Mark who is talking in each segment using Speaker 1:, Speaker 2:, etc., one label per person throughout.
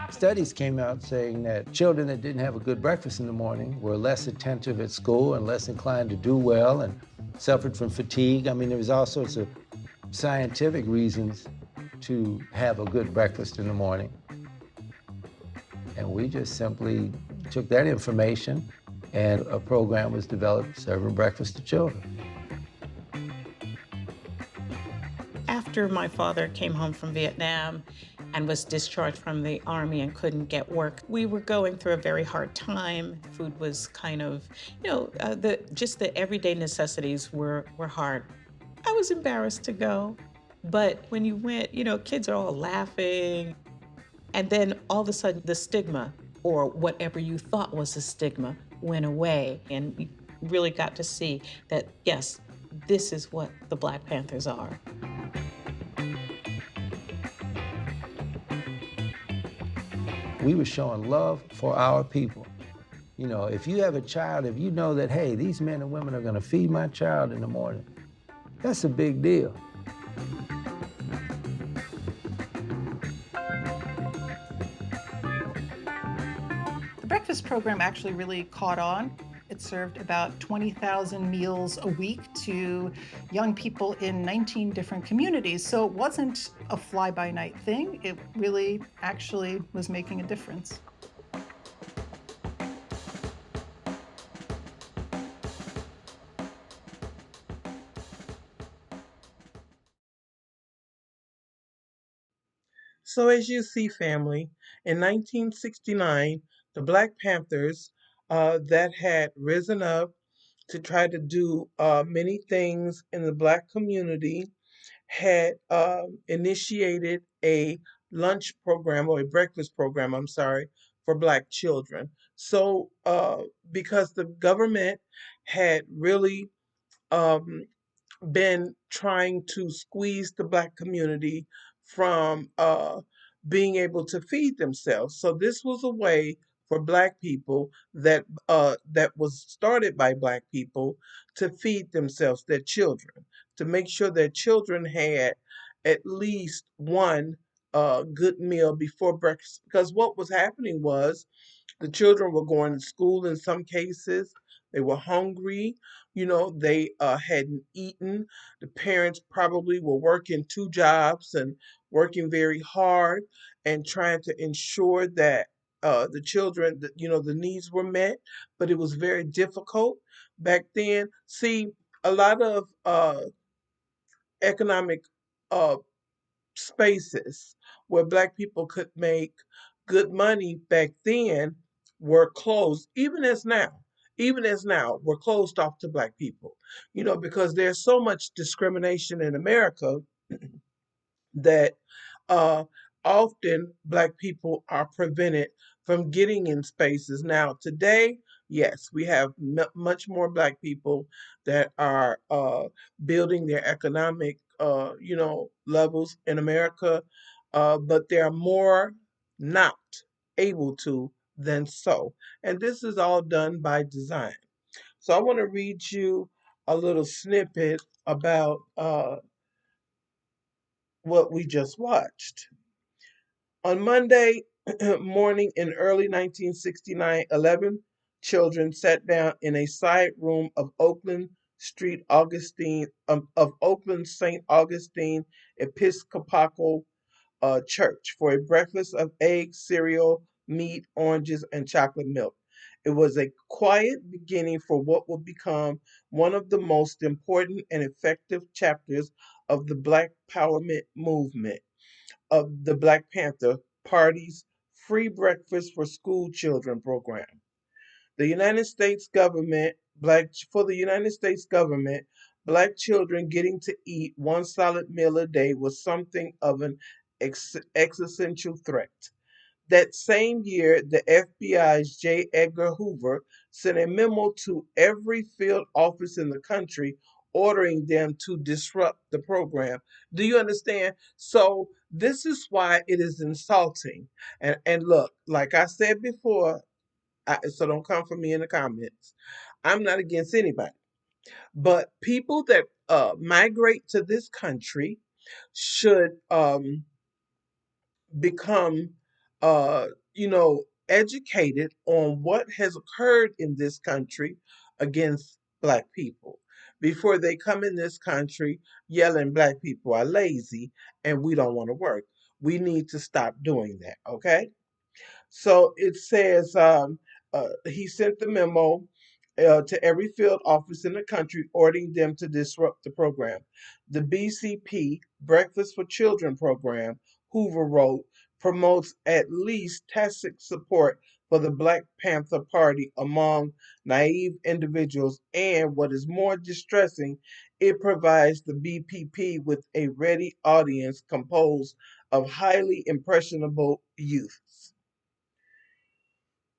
Speaker 1: Studies came out saying that children that didn't have a good breakfast in the morning were less attentive at school and less inclined to do well and suffered from fatigue. I mean, there was all sorts of scientific reasons to have a good breakfast in the morning. And we just simply took that information and a program was developed serving breakfast to children.
Speaker 2: After my father came home from Vietnam and was discharged from the army and couldn't get work, we were going through a very hard time. Food was kind of, the everyday necessities were hard. I was embarrassed to go, but when you went, kids are all laughing, and then all of a sudden the stigma or whatever you thought was a stigma went away, and you really got to see that yes, this is what the Black Panthers are.
Speaker 1: We were showing love for our people. You know, if you have a child, if you know that, hey, these men and women are going to feed my child in the morning, that's a big deal.
Speaker 3: The breakfast program actually really caught on. It served about 20,000 meals a week to young people in 19 different communities. So it wasn't a fly-by-night thing. It really actually was making a difference.
Speaker 4: So, as you see, family, in 1969, the Black Panthers that had risen up to try to do many things in the Black community had initiated a lunch program or a breakfast program, I'm sorry, for Black children. So, because the government had really um, been trying to squeeze the Black community from being able to feed themselves. So this was a way for Black people that was started by Black people to feed themselves, their children, to make sure their children had at least one good meal before breakfast. Because what was happening was the children were going to school in some cases. They were hungry. They hadn't eaten. The parents probably were working two jobs and working very hard and trying to ensure that the children, the needs were met. But it was very difficult back then. See, a lot of economic uh, spaces where Black people could make good money back then were closed, even as now, were closed off to Black people. Because there's so much discrimination in America that uh, often Black people are prevented from getting in spaces. Now, today, yes, we have much more Black people that are building their economic, levels in America, but there are more not able to than so. And this is all done by design. So I want to read you a little snippet about what we just watched. On Monday morning in early 1969, 11 children sat down in a side room of Oakland St. Augustine Episcopal church for a breakfast of eggs, cereal, meat, oranges, and chocolate milk. It was a quiet beginning for what would become one of the most important and effective chapters of the Black Empowerment movement of the Black Panther Party's Free Breakfast for School Children program. The United States government, for the United States government, Black children getting to eat one solid meal a day was something of an existential threat. That same year, the FBI's J. Edgar Hoover sent a memo to every field office in the country ordering them to disrupt the program. Do you understand? So, this is why it is insulting. And look, like I said before, so don't come for me in the comments. I'm not against anybody. But people that migrate to this country should become uh, educated on what has occurred in this country against Black people before they come in this country yelling Black people are lazy and we don't want to work. We need to stop doing that, okay? So it says he sent the memo to every field office in the country ordering them to disrupt the program. The BCP, Breakfast for Children program, Hoover wrote, promotes at least tacit support for the Black Panther Party among naive individuals, and what is more distressing, it provides the BPP with a ready audience composed of highly impressionable youths.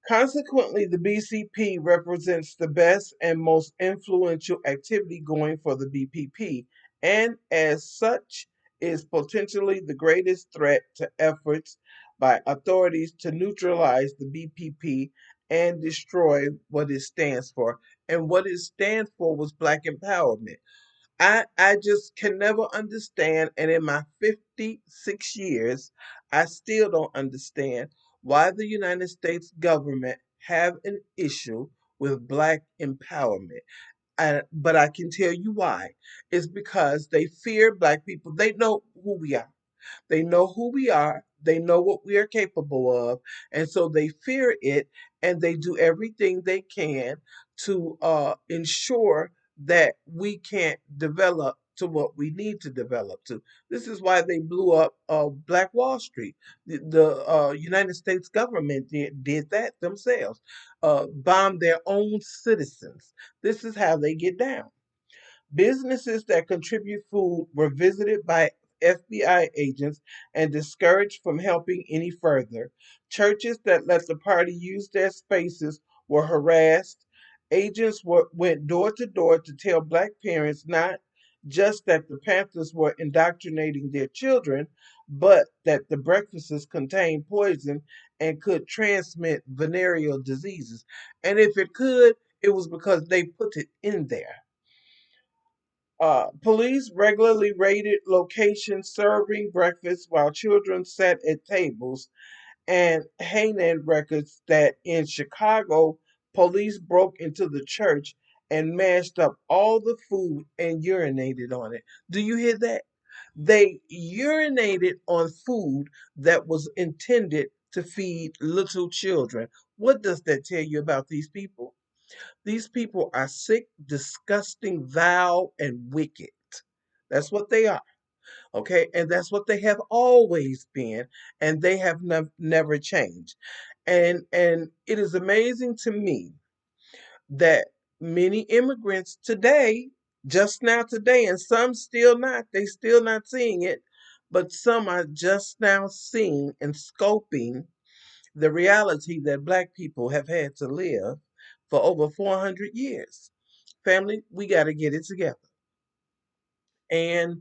Speaker 4: Consequently, the BCP represents the best and most influential activity going for the BPP, and as such is potentially the greatest threat to efforts by authorities to neutralize the BPP and destroy what it stands for. And what it stands for was Black empowerment. I just can never understand, and in my 56 years, I still don't understand why the United States government have an issue with Black empowerment. But I can tell you why. It's because they fear Black people. They know who we are. They know who we are. They know what we are capable of. And so they fear it and they do everything they can to ensure that we can't develop to what we need to develop to. This is why they blew up Black Wall Street. The United States government did that themselves, bombed their own citizens. This is how they get down. Businesses that contribute food were visited by FBI agents and discouraged from helping any further. Churches that let the party use their spaces were harassed. Agents went door to door to tell Black parents not just that the Panthers were indoctrinating their children, but that the breakfasts contained poison and could transmit venereal diseases. And if it could, it was because they put it in there. Police regularly raided locations serving breakfast while children sat at tables, and Hanan records that in Chicago, police broke into the church and mashed up all the food and urinated on it. Do you hear that? They urinated on food that was intended to feed little children. What does that tell you about these people? These people are sick, disgusting, vile, and wicked. That's what they are. Okay. And that's what they have always been. And they have never changed. And it is amazing to me that many immigrants today, just now today, and some still not, they still not seeing it, but some are just now seeing and scoping the reality that Black people have had to live for over 400 years. Family, we got to get it together. And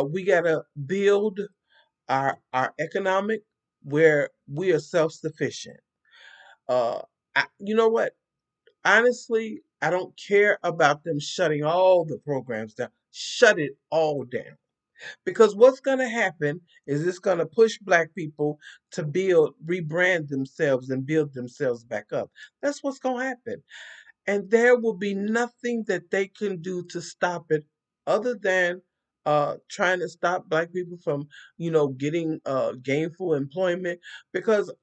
Speaker 4: we got to build our economic where we are self sufficient. Uh, you know what? Honestly, I don't care about them shutting all the programs down. Shut it all down. Because what's going to happen is it's going to push Black people to rebrand themselves and build themselves back up. That's what's going to happen. And there will be nothing that they can do to stop it other than trying to stop Black people from, getting gainful employment. Because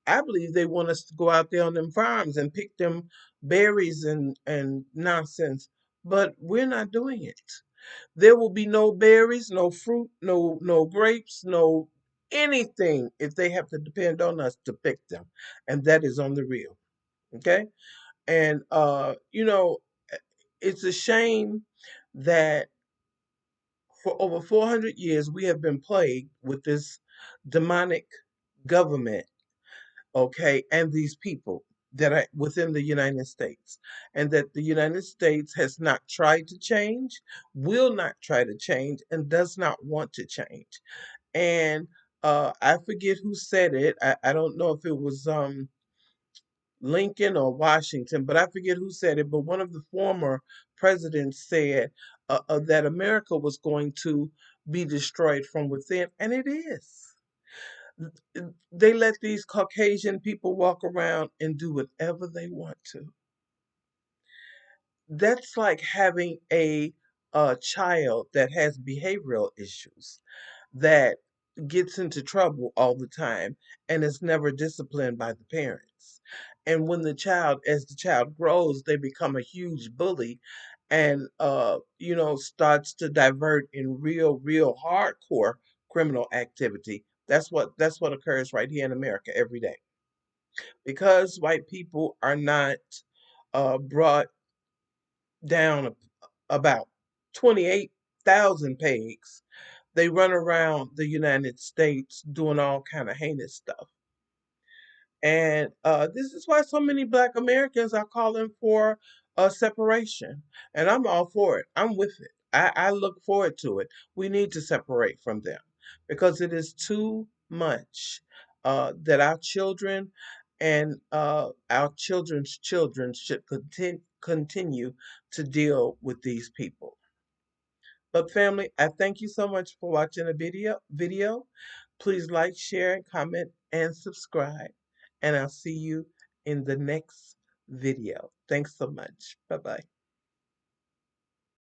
Speaker 4: I believe they want us to go out there on them farms and pick them berries and nonsense. But we're not doing it. There will be no berries, no fruit, no grapes, no anything if they have to depend on us to pick them. And that is on the real. Okay? And it's a shame that for over 400 years we have been plagued with this demonic government, okay, and these people that are within the United States, and that the United States has not tried to change, will not try to change, and does not want to change. And I forget who said it. I don't know if it was Lincoln or Washington, but I forget who said it. But one of the former presidents said that America was going to be destroyed from within, and it is. They let these Caucasian people walk around and do whatever they want to. That's like having a child that has behavioral issues, that gets into trouble all the time and is never disciplined by the parents. And when as the child grows, they become a huge bully and, starts to divert in real hardcore criminal activity. That's what occurs right here in America every day. Because white people are not brought down about 28,000 pegs. They run around the United States doing all kind of heinous stuff. And this is why so many Black Americans are calling for a separation. And I'm all for it. I'm with it. I look forward to it. We need to separate from them because it is too much that our children and our children's children should continue to deal with these people. But family, I thank you so much for watching the video. Please like, share, comment, and subscribe. And I'll see you in the next video. Thanks so much. Bye-bye.